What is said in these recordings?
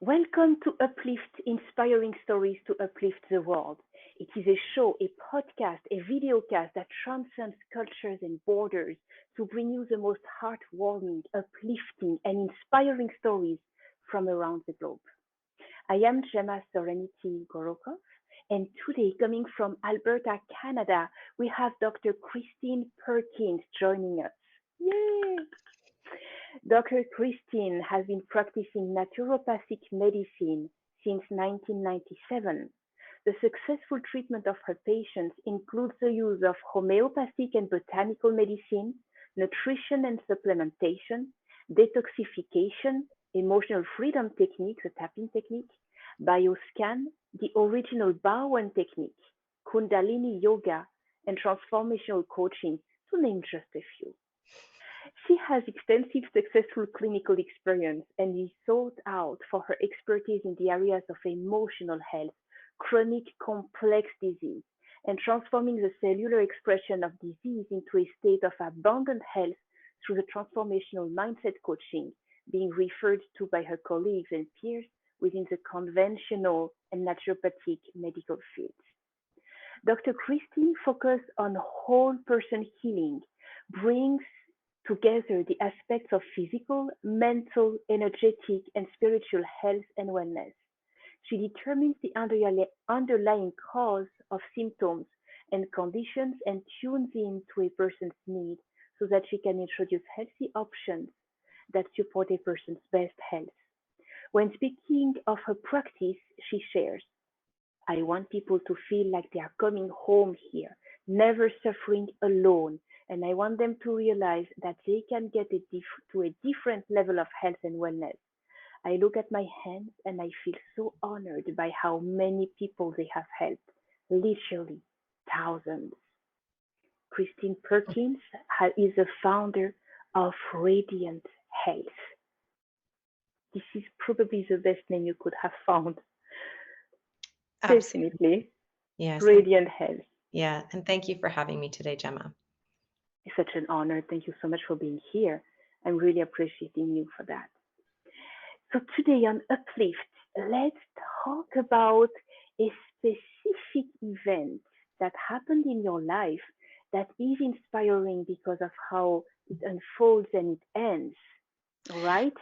Welcome to Uplift, inspiring stories to uplift the world. It is a show, a podcast, a videocast that transcends cultures and borders to bring you the most heartwarming, uplifting, and inspiring stories from around the globe. I am Gemma Serenity Gorokov, and today, coming from Alberta, Canada, we have Dr. Christine Perkins joining us. Yay! Doctor Christine has been practicing naturopathic medicine since 1997. The successful treatment of her patients includes the use of homeopathic and botanical medicine, nutrition and supplementation, detoxification, emotional freedom technique, the tapping technique, bioscan, the original Bowen technique, Kundalini yoga, and transformational coaching, to name just a few. She has extensive successful clinical experience and is sought out for her expertise in the areas of emotional health, chronic complex disease, and transforming the cellular expression of disease into a state of abundant health through the transformational mindset coaching, being referred to by her colleagues and peers within the conventional and naturopathic medical fields. Dr. Christine focuses on whole person healing, brings together the aspects of physical, mental, energetic, and spiritual health and wellness. She determines the underlying cause of symptoms and conditions and tunes in to a person's need so that she can introduce healthy options that support a person's best health. When speaking of her practice, she shares, I want people to feel like they are coming home here, never suffering alone. And I want them to realize that they can get to a different level of health and wellness. I look at my hands and I feel so honored by how many people they have helped. Literally thousands. Christine Perkins is the founder of Radiant Health. This is probably the best name you could have found. Absolutely. Definitely. Yes. Radiant Health. Yeah. And thank you for having me today, Gemma. It's such an honor. Thank you so much for being here. I'm really appreciating you for that. So today on Uplift, let's talk about a specific event that happened in your life that is inspiring because of how it unfolds and it ends. All right?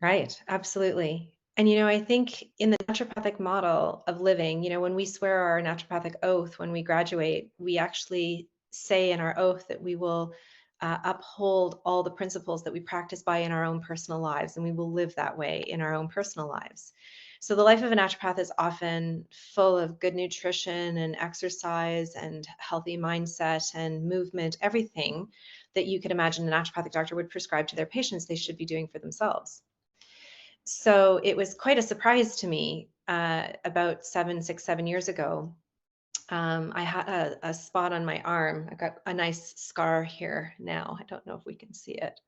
Right. Absolutely. And, I think in the naturopathic model of living, when we swear our naturopathic oath when we graduate, we actually say in our oath that we will uphold all the principles that we practice by in our own personal lives, and we will live that way in our own personal lives. So the life of a naturopath is often full of good nutrition and exercise and healthy mindset and movement, everything that you could imagine a naturopathic doctor would prescribe to their patients they should be doing for themselves. So it was quite a surprise to me about 7 years ago. I had a spot on my arm. I got a nice scar here now. I don't know if we can see it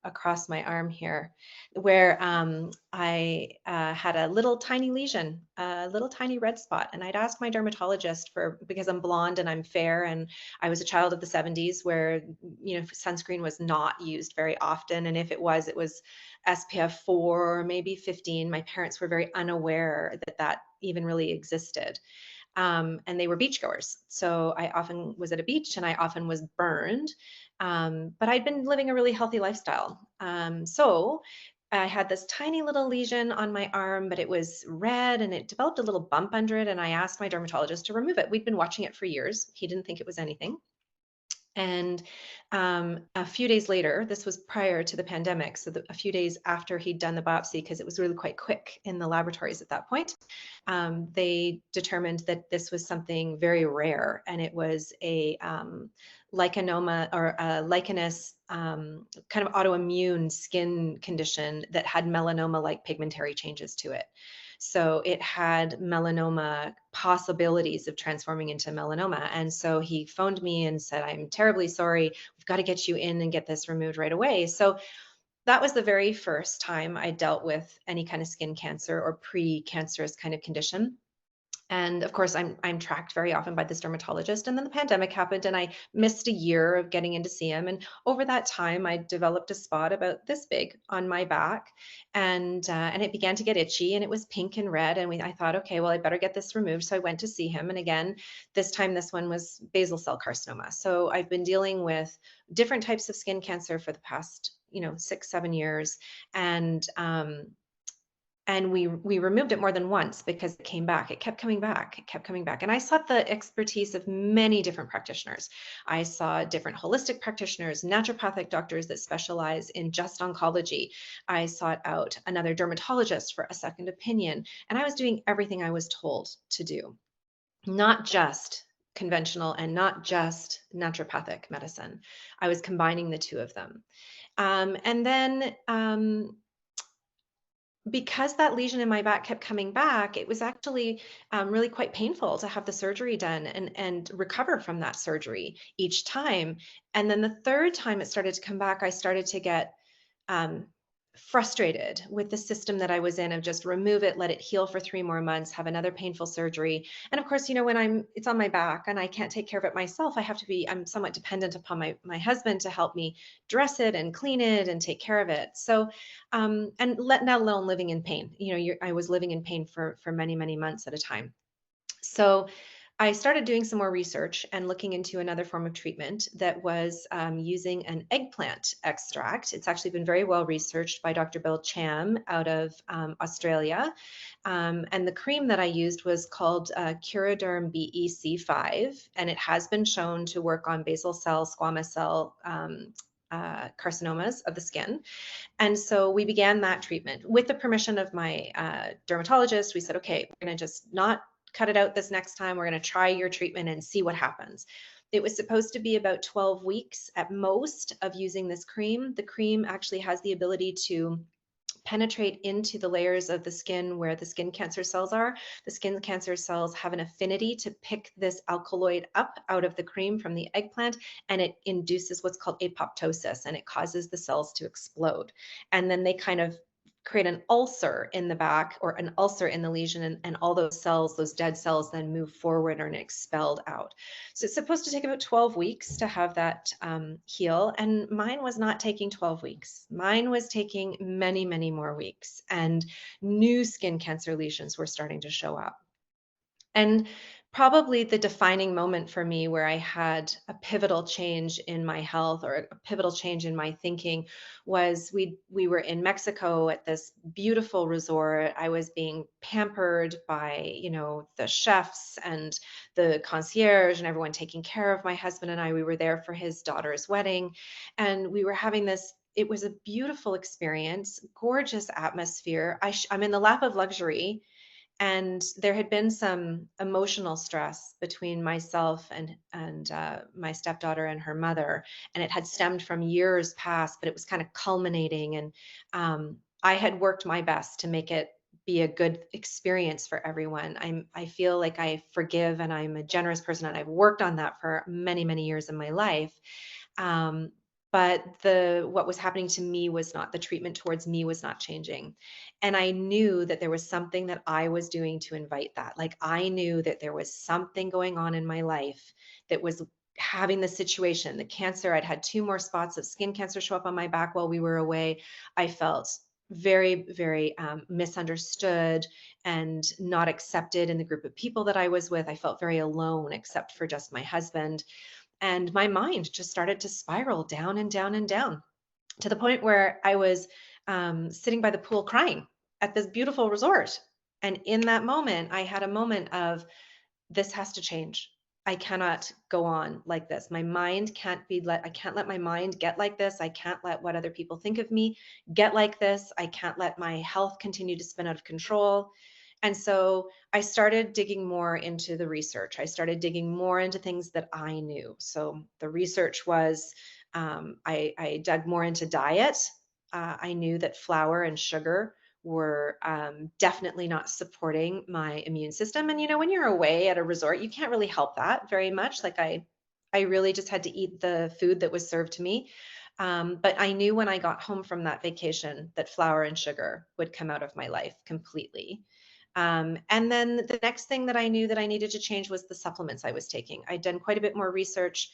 across my arm here, where I had a little tiny lesion, a little tiny red spot. And I'd asked my dermatologist because I'm blonde and I'm fair, and I was a child of the 70s where, sunscreen was not used very often. And if it was SPF 4 or maybe 15. My parents were very unaware that even really existed. And they were beachgoers. So I often was at a beach and I often was burned. But I'd been living a really healthy lifestyle. So I had this tiny little lesion on my arm, but it was red and it developed a little bump under it. And I asked my dermatologist to remove it. We'd been watching it for years. He didn't think it was anything. And a few days later, this was prior to the pandemic, so a few days after he'd done the biopsy, because it was really quite quick in the laboratories at that point, they determined that this was something very rare, and it was a lichenoma or a lichenous kind of autoimmune skin condition that had melanoma-like pigmentary changes to it. So it had melanoma possibilities of transforming into melanoma. And so he phoned me and said, I'm terribly sorry. We've got to get you in and get this removed right away. So that was the very first time I dealt with any kind of skin cancer or pre-cancerous kind of condition. And of course, I'm tracked very often by this dermatologist. And then the pandemic happened, and I missed a year of getting in to see him. And over that time, I developed a spot about this big on my back, and it began to get itchy, and it was pink and red. And I thought, okay, well, I better get this removed. So I went to see him, and again, this time this one was basal cell carcinoma. So I've been dealing with different types of skin cancer for the past 6, 7 years, and we removed it more than once because it came back. It kept coming back. It kept coming back. And I sought the expertise of many different practitioners. I saw different holistic practitioners, naturopathic doctors that specialize in just oncology. I sought out another dermatologist for a second opinion. And I was doing everything I was told to do, not just conventional and not just naturopathic medicine. I was combining the two of them. And then because that lesion in my back kept coming back, it was actually really quite painful to have the surgery done and recover from that surgery each time. And then the third time it started to come back, I started to get um, frustrated with the system that I was in of just remove it, let it heal for 3 more months, have another painful surgery. And of course, when it's on my back and I can't take care of it myself, I'm somewhat dependent upon my husband to help me dress it and clean it and take care of it. So, not alone living in pain. I was living in pain for many, many months at a time. So I started doing some more research and looking into another form of treatment that was using an eggplant extract. It's actually been very well researched by Dr. Bill Cham out of Australia. And the cream that I used was called Curaderm BEC5, and it has been shown to work on basal cell, squamous cell carcinomas of the skin. And so we began that treatment with the permission of my dermatologist. We said, okay, we're going to just not cut it out this next time. We're going to try your treatment and see what happens. It was supposed to be about 12 weeks at most of using this cream. The cream actually has the ability to penetrate into the layers of the skin where the skin cancer cells are. The skin cancer cells have an affinity to pick this alkaloid up out of the cream from the eggplant, and it induces what's called apoptosis, and it causes the cells to explode. And then they kind of create an ulcer in the back or an ulcer in the lesion, and all those cells, those dead cells, then move forward and expelled out. So it's supposed to take about 12 weeks to have that heal, and mine was not taking 12 weeks. Mine was taking many, many more weeks, and new skin cancer lesions were starting to show up. And probably the defining moment for me where I had a pivotal change in my health or a pivotal change in my thinking was we were in Mexico at this beautiful resort. I was being pampered by, the chefs and the concierge and everyone taking care of my husband and I. We were there for his daughter's wedding, and we were having this. It was a beautiful experience, gorgeous atmosphere. I'm in the lap of luxury, and there had been some emotional stress between myself and my stepdaughter and her mother, and it had stemmed from years past, but it was kind of culminating. And I had worked my best to make it be a good experience for everyone. I feel like I forgive, and I'm a generous person, and I've worked on that for many, many years in my life. But what was happening to me was not, the treatment towards me was not changing. And I knew that there was something that I was doing to invite that. Like, I knew that there was something going on in my life that was having the situation, the cancer. I'd had 2 more spots of skin cancer show up on my back while we were away. I felt very, very misunderstood and not accepted in the group of people that I was with. I felt very alone, except for just my husband. And my mind just started to spiral down and down and down, to the point where I was sitting by the pool crying at this beautiful resort. And in that moment, I had a moment of, this has to change. I cannot go on like this. My mind can't I can't let my mind get like this. I can't let what other people think of me get like this. I can't let my health continue to spin out of control. And so I started digging more into the research. I started digging more into things that I knew. So the research was, I dug more into diet. I knew that flour and sugar were definitely not supporting my immune system. And when you're away at a resort, you can't really help that very much. Like, I really just had to eat the food that was served to me. But I knew when I got home from that vacation that flour and sugar would come out of my life completely. And then the next thing that I knew that I needed to change was the supplements I was taking. I'd done quite a bit more research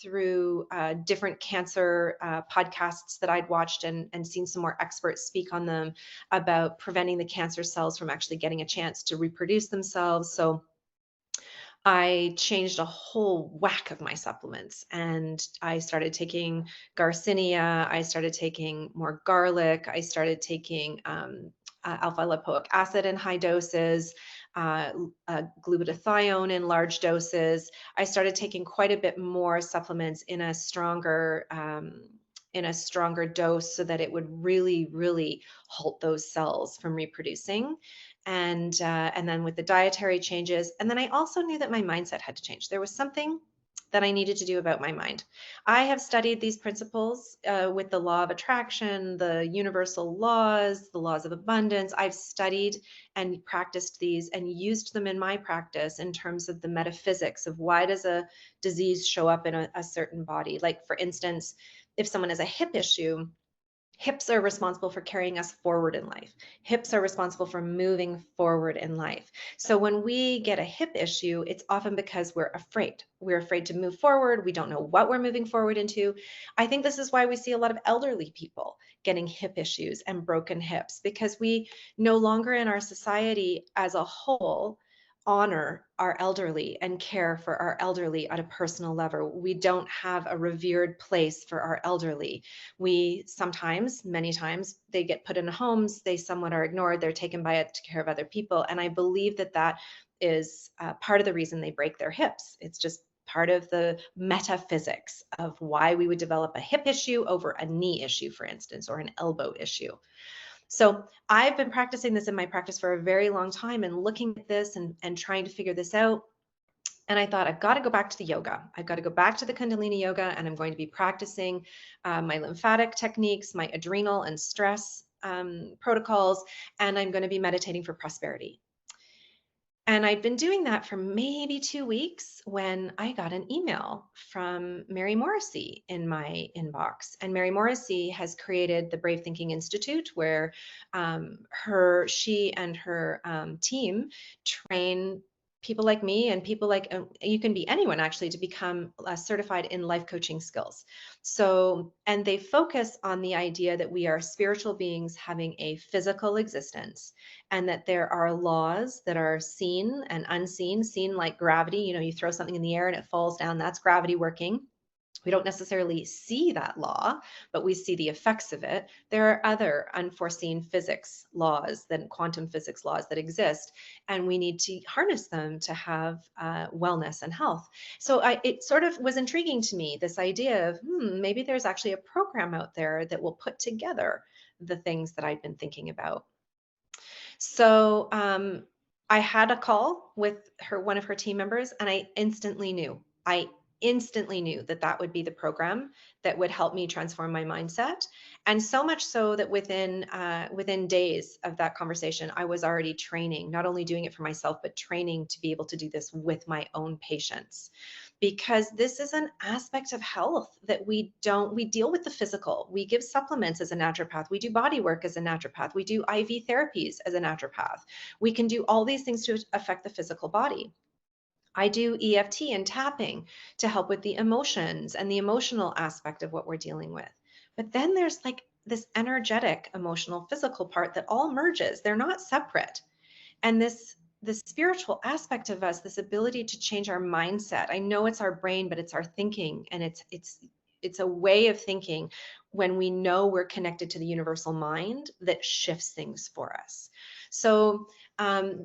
through different cancer podcasts that I'd watched and seen some more experts speak on them about preventing the cancer cells from actually getting a chance to reproduce themselves. So I changed a whole whack of my supplements, and I started taking Garcinia. I started taking more garlic. I started taking alpha lipoic acid in high doses, glutathione in large doses. I started taking quite a bit more supplements in a stronger dose so that it would really, really halt those cells from reproducing. And then with the dietary changes, and then I also knew that my mindset had to change. There was something that I needed to do about my mind. I have studied these principles with the law of attraction, the universal laws, the laws of abundance. I've studied and practiced these and used them in my practice in terms of the metaphysics of why does a disease show up in a certain body. Like, for instance, if someone has a hip issue, hips are responsible for carrying us forward in life. Hips are responsible for moving forward in life. So when we get a hip issue, it's often because we're afraid. We're afraid to move forward. We don't know what we're moving forward into. I think this is why we see a lot of elderly people getting hip issues and broken hips, because we no longer in our society as a whole honor our elderly and care for our elderly at a personal level. We don't have a revered place for our elderly. We sometimes, many times, they get put in homes, they somewhat are ignored, they're taken by it to care of other people. And I believe that that is part of the reason they break their hips. It's just part of the metaphysics of why we would develop a hip issue over a knee issue, for instance, or an elbow issue. So I've been practicing this in my practice for a very long time and looking at this and trying to figure this out. And I thought, I've got to go back to the yoga. I've got to go back to the Kundalini yoga, and I'm going to be practicing my lymphatic techniques, my adrenal and stress protocols, and I'm going to be meditating for prosperity. And I'd been doing that for maybe 2 weeks when I got an email from Mary Morrissey in my inbox. And Mary Morrissey has created the Brave Thinking Institute, where she and her team train people like me and people like you can be anyone actually to become certified in life coaching skills. So, and they focus on the idea that we are spiritual beings having a physical existence, and that there are laws that are seen and unseen. Seen like gravity, you throw something in the air and it falls down, that's gravity working. We don't necessarily see that law, but we see the effects of it. There are other unforeseen physics laws, quantum physics laws that exist, and we need to harness them to have wellness and health. So it sort of was intriguing to me, this idea of maybe there's actually a program out there that will put together the things that I've been thinking about. So I had a call with one of her team members, and I instantly knew that that would be the program that would help me transform my mindset. And so much so that within days of that conversation, I was already training, not only doing it for myself, but training to be able to do this with my own patients. Because this is an aspect of health that we deal with the physical. We give supplements as a naturopath. We do body work as a naturopath. We do IV therapies as a naturopath. We can do all these things to affect the physical body. I do EFT and tapping to help with the emotions and the emotional aspect of what we're dealing with. But then there's like this energetic, emotional, physical part that all merges. They're not separate. And the spiritual aspect of us, this ability to change our mindset. I know it's our brain, but it's our thinking, and it's a way of thinking when we know we're connected to the universal mind that shifts things for us. So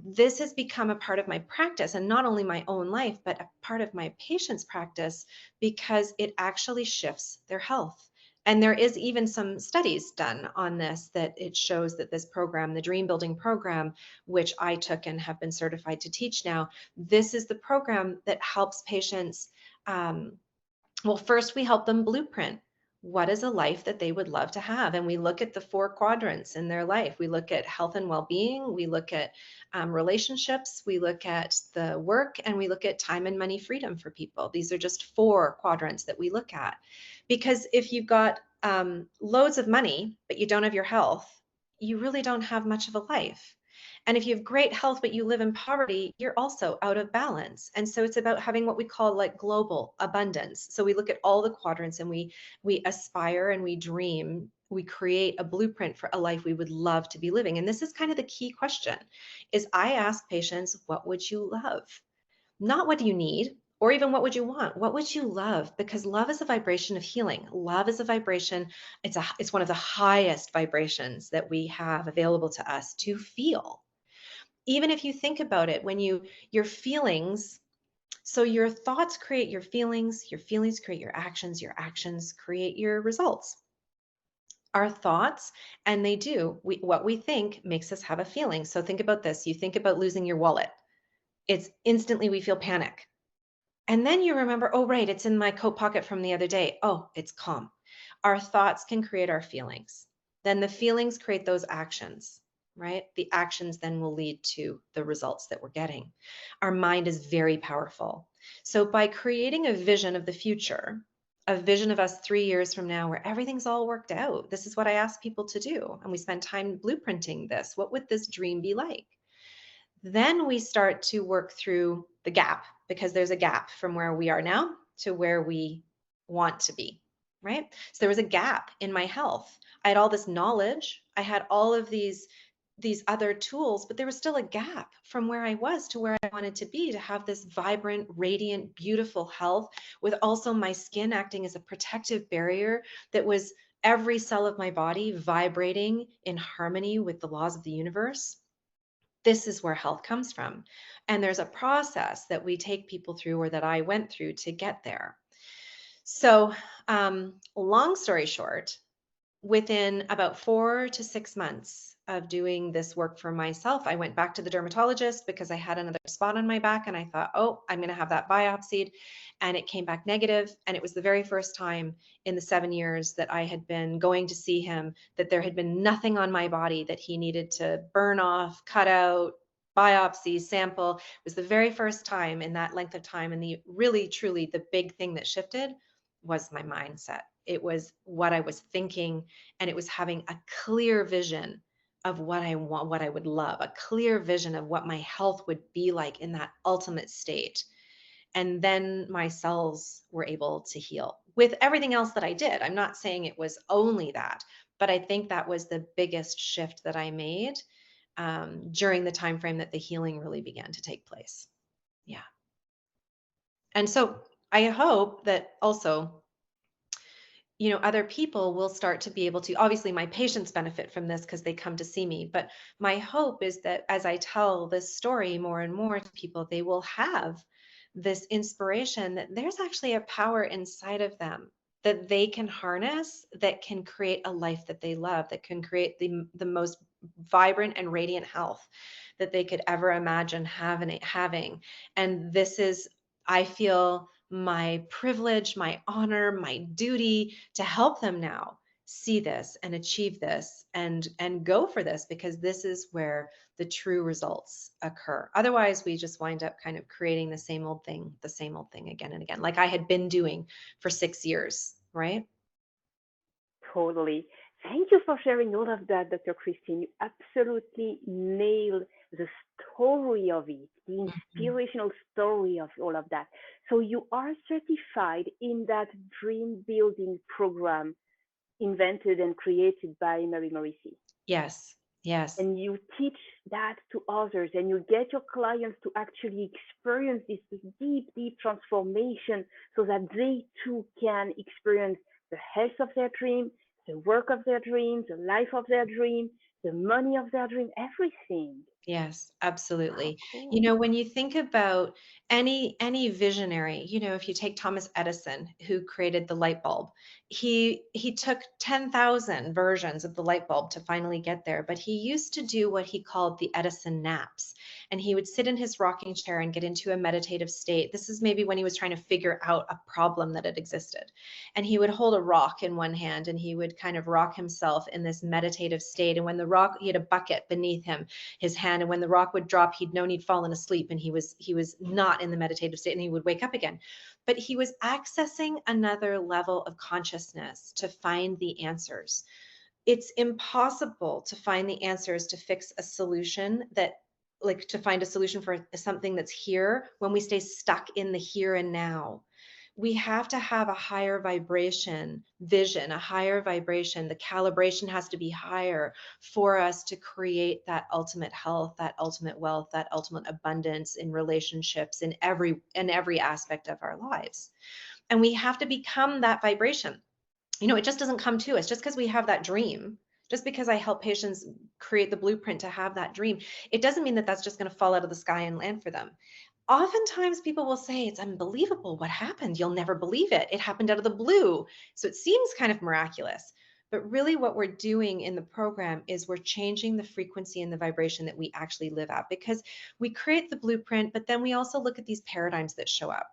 this has become a part of my practice, and not only my own life, but a part of my patients' practice, because it actually shifts their health. And there is even some studies done on this, that it shows that this program, the Dream Building program, which I took and have been certified to teach now, this is the program that helps patients. Well, first we help them blueprint what is a life that they would love to have. And we look at the 4 quadrants in their life. We look at health and well-being. We look at relationships. We look at the work, and we look at time and money freedom for people. These are just 4 quadrants that we look at. Because if you've got loads of money, but you don't have your health, you really don't have much of a life. And if you have great health, but you live in poverty, you're also out of balance. And so it's about having what we call like global abundance. So we look at all the quadrants and we aspire and we dream, we create a blueprint for a life we would love to be living. And this is kind of the key question is I ask patients, what would you love? Not what do you need, or even what would you want? What would you love? Because love is a vibration of healing. Love is a vibration. It's one of the highest vibrations that we have available to us to feel. Even if you think about it, when your feelings, so your thoughts create your feelings create your actions create your results. Our thoughts, and they do, what we think makes us have a feeling. So think about this. You think about losing your wallet. It's instantly we feel panic. And then you remember, oh, right, it's in my coat pocket from the other day. Oh, it's calm. Our thoughts can create our feelings. Then the feelings create those actions, right? The actions then will lead to the results that we're getting. Our mind is very powerful. So by creating a vision of the future, a vision of us 3 years from now where everything's all worked out, this is what I ask people to do. And we spend time blueprinting this. What would this dream be like? Then we start to work through the gap because there's a gap from where we are now to where we want to be, right? So there was a gap in my health. I had all this knowledge. I had all of these other tools, but there was still a gap from where I was to where I wanted to be, to have this vibrant, radiant, beautiful health with also my skin acting as a protective barrier that was every cell of my body vibrating in harmony with the laws of the universe. This is where health comes from. And there's a process that we take people through, or that I went through to get there. So, long story short, within about 4 to 6 months of doing this work for myself, I went back to the dermatologist because I had another spot on my back and I thought, oh, I'm going to have that biopsied. And it came back negative. And it was the very first time in the 7 years that I had been going to see him that there had been nothing on my body that he needed to burn off, cut out, biopsy, sample. It was the very first time in that length of time. And the really, truly, the big thing that shifted was my mindset. It was what I was thinking, and it was having a clear vision of what I want, what I would love, a clear vision of what my health would be like in that ultimate state. And then my cells were able to heal with everything else that I did. I'm not saying it was only that, but I think that was the biggest shift that I made during the time frame that the healing really began to take place. Yeah. And so I hope that also, other people will start to be able to, obviously my patients benefit from this because they come to see me, but my hope is that as I tell this story more and more to people, they will have this inspiration that there's actually a power inside of them that they can harness, that can create a life that they love, that can create the most vibrant and radiant health that they could ever imagine having. And this is, I feel, my privilege, my honor, my duty to help them now see this and achieve this and go for this, because this is where the true results occur. Otherwise, we just wind up kind of creating the same old thing again and again, like I had been doing for 6 years, right? Totally. Thank you for sharing all of that, Dr. Christine. You absolutely nailed the story of it, the Mhm. inspirational story of all of that. So you are certified in that dream building program invented and created by Mary Morrissey. Yes, yes, And you teach that to others, and you get your clients to actually experience this deep, deep transformation so that they too can experience the health of their dream, the work of their dreams, the life of their dream, the money of their dream, everything. yes, How absolutely. cool. When you think about any visionary, if you take Thomas Edison, who created the light bulb, he took 10,000 versions of the light bulb to finally get there, but he used to do what he called the Edison naps. And he would sit in his rocking chair and get into a meditative state. This is maybe when he was trying to figure out a problem that had existed. And he would hold a rock in one hand and he would kind of rock himself in this meditative state. And when the rock, he had a bucket beneath his hand, and when the rock would drop, he'd known he'd fallen asleep and he was not in the meditative state, and he would wake up again. But he was accessing another level of consciousness to find the answers. it's impossible to find the answers to fix a solution that, like, to find a solution for something that's here when we stay stuck in the here and now. We have to have a higher vibration vision, a higher vibration. The calibration has to be higher for us to create that ultimate health, that ultimate wealth, that ultimate abundance in relationships, in every aspect of our lives. And we have to become that vibration. It just doesn't come to us just because we have that dream. Just because I help patients create the blueprint to have that dream, it doesn't mean that that's just going to fall out of the sky and land for them. Oftentimes people will say, it's unbelievable what happened. You'll never believe it. It happened out of the blue. So it seems kind of miraculous. But really what we're doing in the program is we're changing the frequency and the vibration that we actually live at, because we create the blueprint, but then we also look at these paradigms that show up.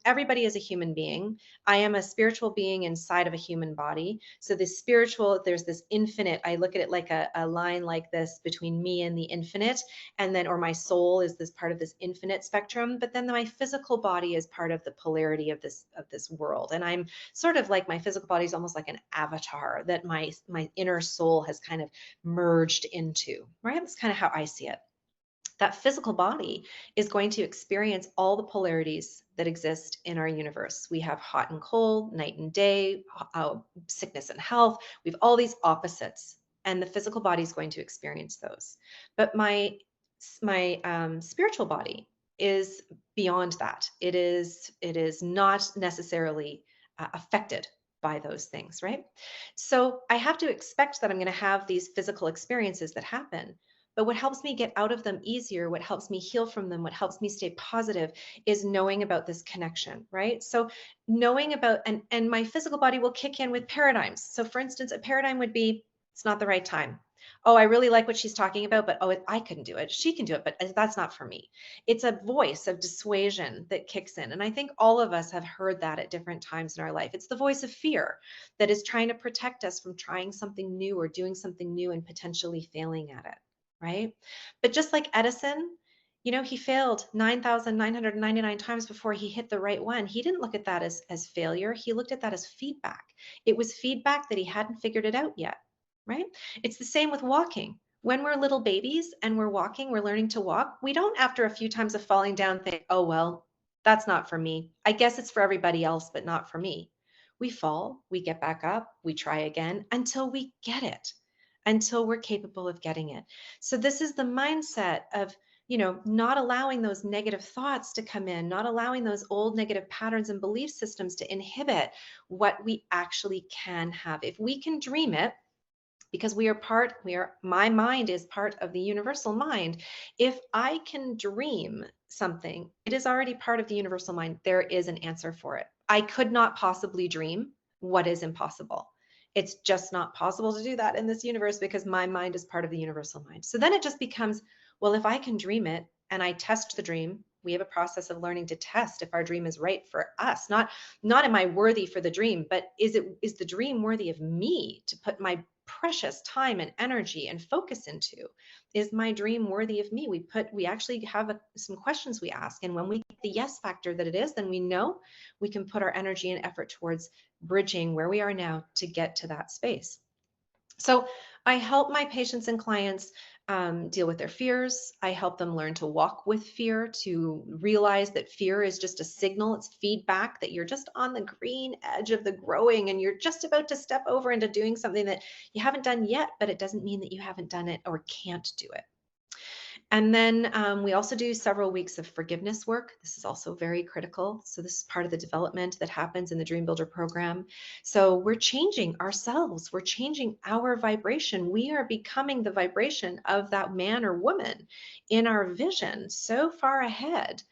Everybody is a human being. I am a spiritual being inside of a human body. So this spiritual, there's this infinite, I look at it like a line like this between me and the infinite. And then, or my soul is this part of this infinite spectrum, but then my physical body is part of the polarity of this world. And I'm sort of like, my physical body is almost like an avatar that my inner soul has kind of merged into, right? That's kind of how I see it. That physical body is going to experience all the polarities that exist in our universe. We have hot and cold, night and day, sickness and health. We have all these opposites, and the physical body is going to experience those. But my spiritual body is beyond that. It is not necessarily affected by those things, right? So I have to expect that I'm going to have these physical experiences that happen. But what helps me get out of them easier, what helps me heal from them, what helps me stay positive is knowing about this connection, right? So knowing about, and my physical body will kick in with paradigms. So for instance, a paradigm would be, it's not the right time. Oh, I really like what she's talking about, but I couldn't do it. She can do it, but that's not for me. It's a voice of dissuasion that kicks in. And I think all of us have heard that at different times in our life. It's the voice of fear that is trying to protect us from trying something new or doing something new and potentially failing at it. Right? But just like Edison, he failed 9,999 times before he hit the right one. He didn't look at that as failure. He looked at that as feedback. It was feedback that he hadn't figured it out yet, right? It's the same with walking. When we're little babies and we're walking, we're learning to walk, we don't, after a few times of falling down, think, oh, well, that's not for me. I guess it's for everybody else, but not for me. We fall, we get back up, we try again until we get it, until we're capable of getting it. So this is the mindset of, not allowing those negative thoughts to come in, not allowing those old negative patterns and belief systems to inhibit what we actually can have. If we can dream it, because my mind is part of the universal mind. If I can dream something, it is already part of the universal mind. There is an answer for it. I could not possibly dream what is impossible. It's just not possible to do that in this universe because my mind is part of the universal mind. So then it just becomes, well, if I can dream it and I test the dream, we have a process of learning to test if our dream is right for us. Not am I worthy for the dream, but is the dream worthy of me to put my precious time and energy and focus into? Is my dream worthy of me? We actually have some questions we ask, and when we get the yes factor that it is, then we know we can put our energy and effort towards bridging where we are now to get to that space. So I help my patients and clients deal with their fears. I help them learn to walk with fear, to realize that fear is just a signal. It's feedback that you're just on the green edge of the growing and you're just about to step over into doing something that you haven't done yet, but it doesn't mean that you haven't done it or can't do it. And then we also do several weeks of forgiveness work. This is also very critical. So this is part of the development that happens in the Dream Builder program. So we're changing ourselves. We're changing our vibration. We are becoming the vibration of that man or woman in our vision so far ahead.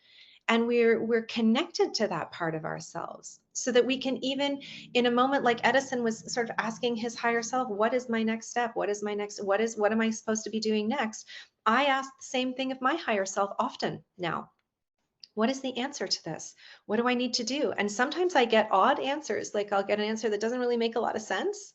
And we're connected to that part of ourselves so that we can, even in a moment like Edison was sort of asking his higher self, what is my next step? What am I supposed to be doing next? I ask the same thing of my higher self often now. What is the answer to this? What do I need to do? And sometimes I get odd answers. Like I'll get an answer that doesn't really make a lot of sense.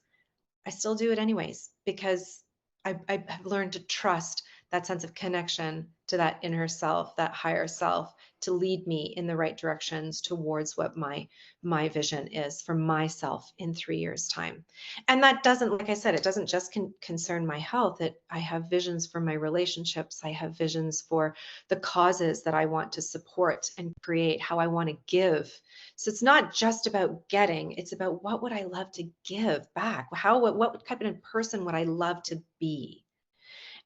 I still do it anyways, because I have learned to trust that sense of connection to that inner self, that higher self, to lead me in the right directions towards what my vision is for myself in 3 years' time. And that doesn't, like I said, it doesn't just concern my health. I have visions for my relationships. I have visions for the causes that I want to support and create, how I want to give. So it's not just about getting, it's about what would I love to give back? What type of person would I love to be?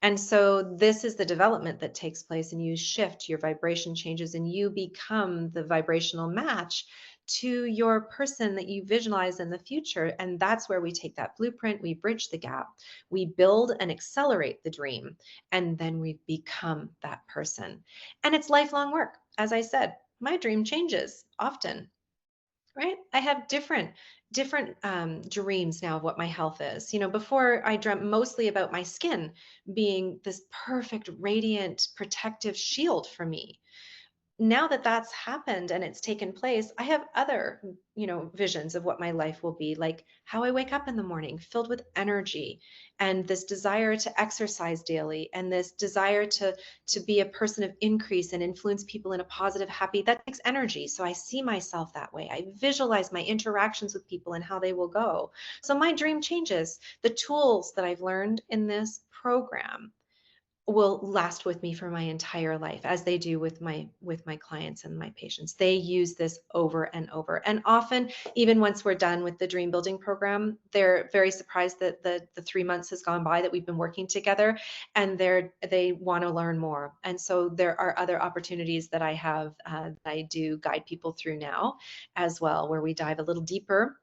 And so this is the development that takes place, and you shift, your vibration changes, and you become the vibrational match to your person that you visualize in the future. And that's where we take that blueprint, we bridge the gap, we build and accelerate the dream, and then we become that person. And it's lifelong work. As I said, my dream changes often, right? I have different dreams now of what my health is. Before I dreamt mostly about my skin being this perfect, radiant, protective shield for me. Now that that's happened and it's taken place, I have other, visions of what my life will be like, how I wake up in the morning filled with energy, and this desire to exercise daily, and this desire to be a person of increase and influence people in a positive, happy, that takes energy. So I see myself that way. I visualize my interactions with people and how they will go. So my dream changes. The tools that I've learned in this program will last with me for my entire life, as they do with my clients and my patients. They use this over and over, and often, even once we're done with the dream building program, they're very surprised that the 3 months has gone by that we've been working together, and they want to learn more. And so there are other opportunities that I have, that I do guide people through now as well, where we dive a little deeper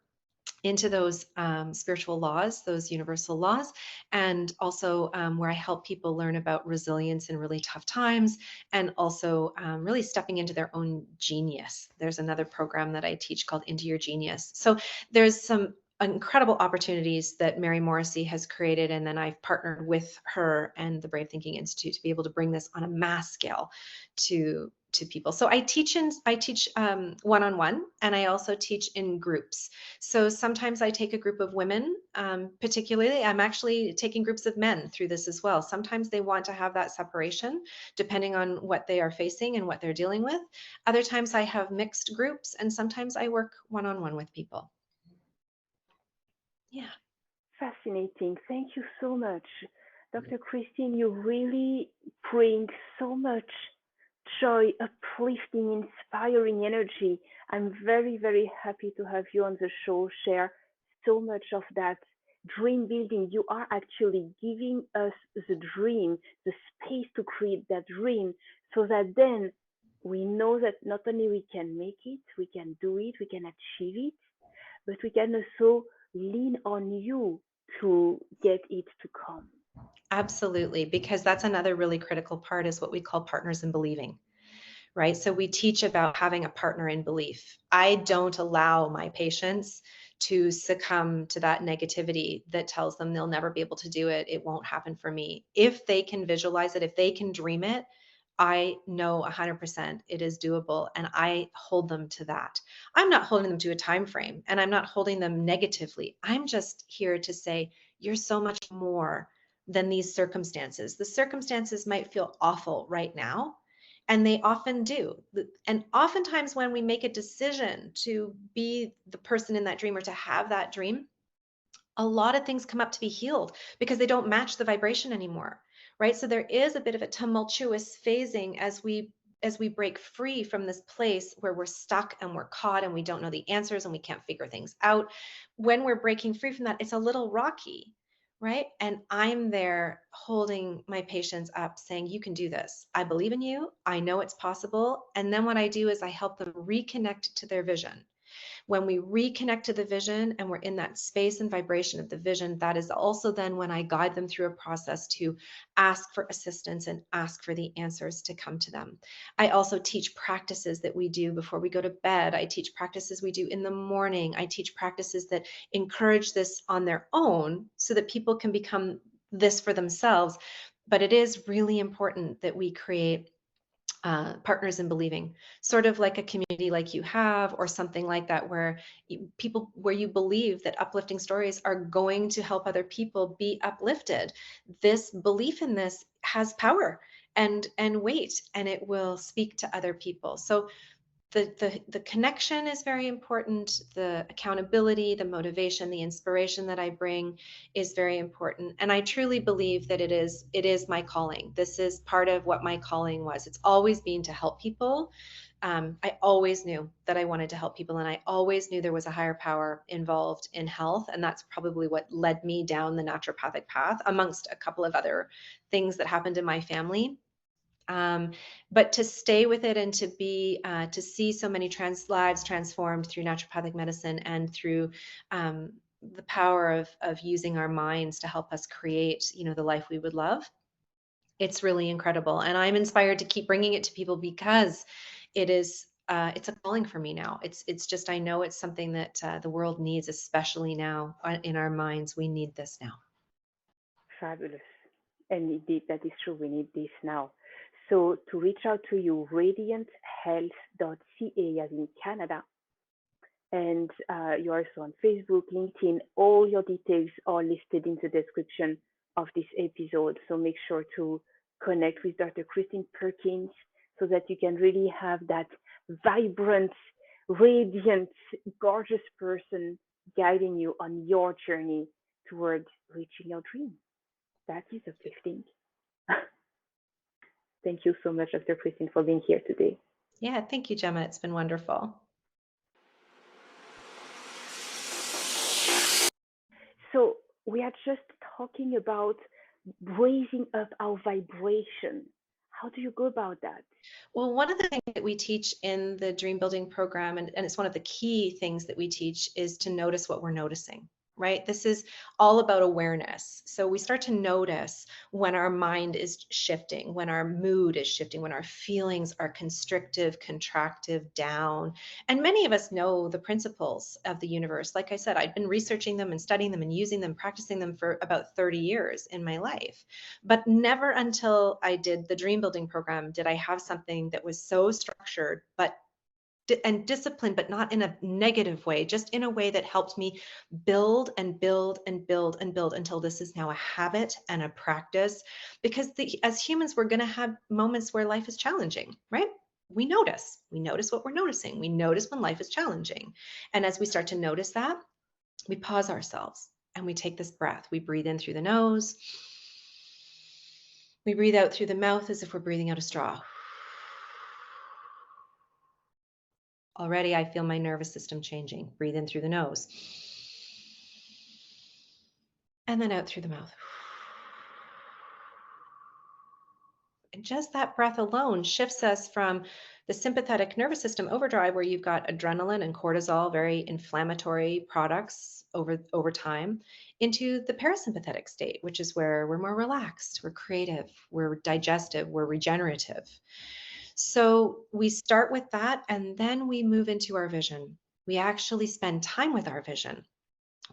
into those spiritual laws, those universal laws, and also where I help people learn about resilience in really tough times, and also really stepping into their own genius. There's another program that I teach called Into Your Genius. So there's some incredible opportunities that Mary Morrissey has created, and then I've partnered with her and the Brave Thinking Institute to be able to bring this on a mass scale to people. So I teach one-on-one, and I also teach in groups. So sometimes I take a group of women, particularly. I'm actually taking groups of men through this as well. Sometimes they want to have that separation depending on what they are facing and what they're dealing with. Other times I have mixed groups, and sometimes I work one-on-one with people. Yeah. Fascinating. Thank you so much. Dr. Christine, you really bring so much joy, uplifting, inspiring energy. I'm very, very happy to have you on the show, share so much of that dream building. You are actually giving us the dream, the space to create that dream, so that then we know that not only we can make it, we can do it, we can achieve it, but we can also lean on you to get it to come. Absolutely, because that's another really critical part, is what we call partners in believing, right? So we teach about having a partner in belief. I don't allow my patients to succumb to that negativity that tells them they'll never be able to do it. It won't happen for me. If they can visualize it, if they can dream it, I know 100% it is doable, and I hold them to that. I'm not holding them to a time frame, and I'm not holding them negatively. I'm just here to say, you're so much more than these circumstances. The circumstances might feel awful right now, and they often do. And oftentimes when we make a decision to be the person in that dream, or to have that dream, a lot of things come up to be healed because they don't match the vibration anymore, right? So there is a bit of a tumultuous phasing as we break free from this place where we're stuck and we're caught and we don't know the answers and we can't figure things out. When we're breaking free from that, it's a little rocky, right? And I'm there holding my patients up, saying, you can do this. I believe in you. I know it's possible. And then what I do is I help them reconnect to their vision. When we reconnect to the vision and we're in that space and vibration of the vision, that is also then when I guide them through a process to ask for assistance and ask for the answers to come to them. I also teach practices that we do before we go to bed. I teach practices we do in the morning. I teach practices that encourage this on their own so that people can become this for themselves. But it is really important that we create partners in believing, sort of like a community like you have, or something like that, where where you believe that uplifting stories are going to help other people be uplifted. This belief in this has power, and wait, and it will speak to other people. So the connection is very important. The accountability, the motivation, the inspiration that I bring is very important. And I truly believe that it is my calling. This is part of what my calling was. It's always been to help people. I always knew that I wanted to help people, and I always knew there was a higher power involved in health. And that's probably what led me down the naturopathic path, amongst a couple of other things that happened in my family. But to stay with it and to see so many lives transformed through naturopathic medicine and through the power of using our minds to help us create, the life we would love, it's really incredible. And I'm inspired to keep bringing it to people because it's a calling for me now. It's just, I know it's something that the world needs, especially now in our minds. We need this now. Fabulous. And indeed, that is true. We need this now. So to reach out to you, radianthealth.ca as in Canada. And you're also on Facebook, LinkedIn. All your details are listed in the description of this episode. So make sure to connect with Dr. Christine Perkins so that you can really have that vibrant, radiant, gorgeous person guiding you on your journey towards reaching your dream. That is uplifting. Thank you so much, Dr. Christine, for being here today. Yeah, thank you, Gemma. It's been wonderful. So we are just talking about raising up our vibration. How do you go about that? Well, one of the things that we teach in the dream building program, and it's one of the key things that we teach, is to notice what we're noticing, right? This is all about awareness. So we start to notice when our mind is shifting, when our mood is shifting, when our feelings are constrictive, contractive, down. And many of us know the principles of the universe. Like I said, I've been researching them and studying them and using them, practicing them for about 30 years in my life. But never until I did the dream building program did I have something that was so structured, and disciplined, but not in a negative way, just in a way that helped me build and build and build and build until this is now a habit and a practice. Because as humans, we're going to have moments where life is challenging, right? We notice what we're noticing. We notice when life is challenging. And as we start to notice that, we pause ourselves and we take this breath. We breathe in through the nose. We breathe out through the mouth as if we're breathing out a straw. Already I feel my nervous system changing. Breathe in through the nose. And then out through the mouth. And just that breath alone shifts us from the sympathetic nervous system overdrive, where you've got adrenaline and cortisol, very inflammatory products over time, into the parasympathetic state, which is where we're more relaxed, we're creative, we're digestive, we're regenerative. So we start with that, and then we move into our vision. We actually spend time with our vision.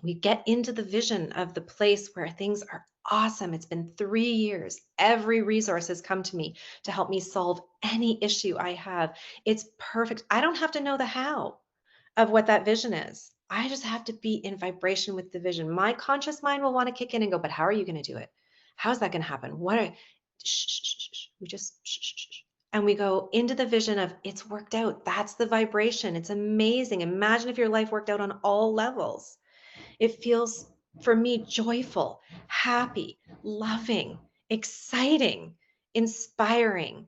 We get into the vision of the place where things are awesome. It's been 3 years. Every resource has come to me to help me solve any issue I have. It's perfect. I don't have to know the how of what that vision is. I just have to be in vibration with the vision. My conscious mind will want to kick in and go, but how are you going to do it? How's that going to happen? We just and we go into the vision of it's worked out. That's the vibration. It's amazing. Imagine if your life worked out on all levels. It feels, for me, joyful, happy, loving, exciting, inspiring.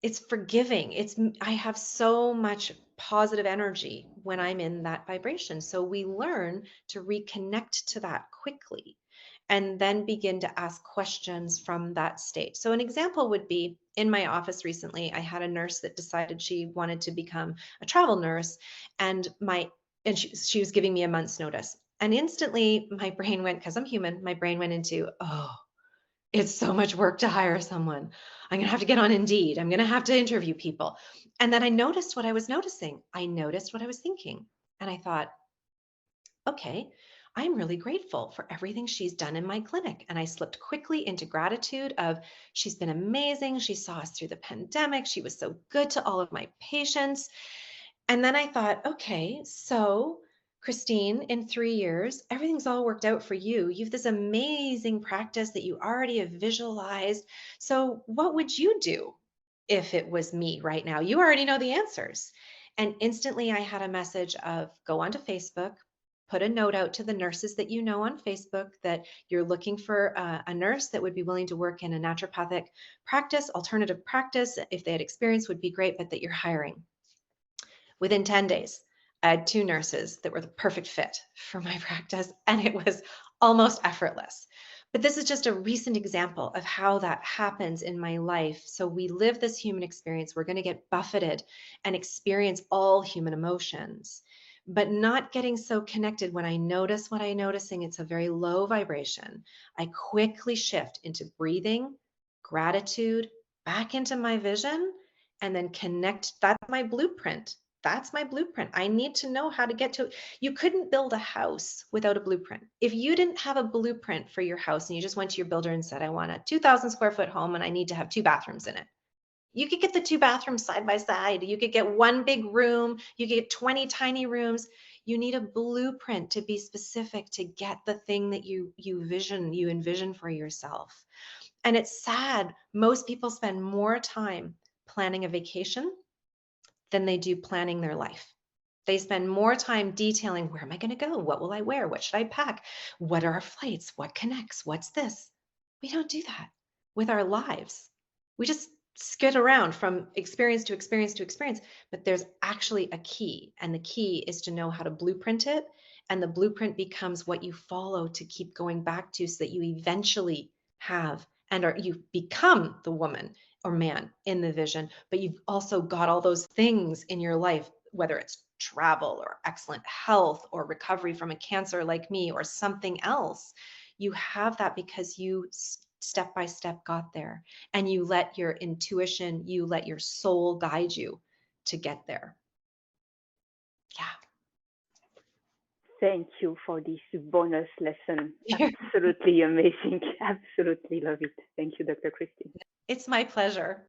It's forgiving. I have so much positive energy when I'm in that vibration. So we learn to reconnect to that quickly and then begin to ask questions from that state. So an example would be, in my office recently, I had a nurse that decided she wanted to become a travel nurse, and she was giving me a month's notice. And instantly my brain went, because I'm human, my brain went into, oh, it's so much work to hire someone. I'm going to have to get on Indeed. I'm going to have to interview people. And then I noticed what I was noticing. I noticed what I was thinking. And I thought, okay, I'm really grateful for everything she's done in my clinic. And I slipped quickly into gratitude of, she's been amazing. She saw us through the pandemic. She was so good to all of my patients. And then I thought, okay, so Christine, in 3 years, everything's all worked out for you. You've this amazing practice that you already have visualized. So, what would you do if it was me right now? You already know the answers. And instantly, I had a message of go onto Facebook, put a note out to the nurses that you know on Facebook that you're looking for a nurse that would be willing to work in a naturopathic practice, alternative practice. If they had experience, would be great, but that you're hiring. Within 10 days, I had 2 nurses that were the perfect fit for my practice, and it was almost effortless. But this is just a recent example of how that happens in my life. So we live this human experience. We're going to get buffeted and experience all human emotions, but not getting so connected. When I notice what I'm noticing, it's a very low vibration. I quickly shift into breathing, gratitude, back into my vision, and then connect. That's my blueprint. That's my blueprint. I need to know how to get to it. You couldn't build a house without a blueprint. If you didn't have a blueprint for your house and you just went to your builder and said, I want a 2,000 square foot home and I need to have 2 bathrooms in it. You could get the 2 bathrooms side by side. You could get 1 big room. You could get 20 tiny rooms. You need a blueprint to be specific to get the thing that you envision for yourself. And it's sad. Most people spend more time planning a vacation than they do planning their life. They spend more time detailing, where am I going to go? What will I wear? What should I pack? What are our flights? What connects? What's this? We don't do that with our lives. We just skid around from experience to experience to experience, but there's actually a key, and the key is to know how to blueprint it, and the blueprint becomes what you follow to keep going back to, so that you eventually have you become the woman or man in the vision, but you've also got all those things in your life, whether it's travel or excellent health or recovery from a cancer like me or something else. You have that because you step by step got there, and you let your intuition, you let your soul guide you to get there. Yeah. Thank you for this bonus lesson. Absolutely amazing. Absolutely love it. Thank you, Dr. Christine. It's my pleasure.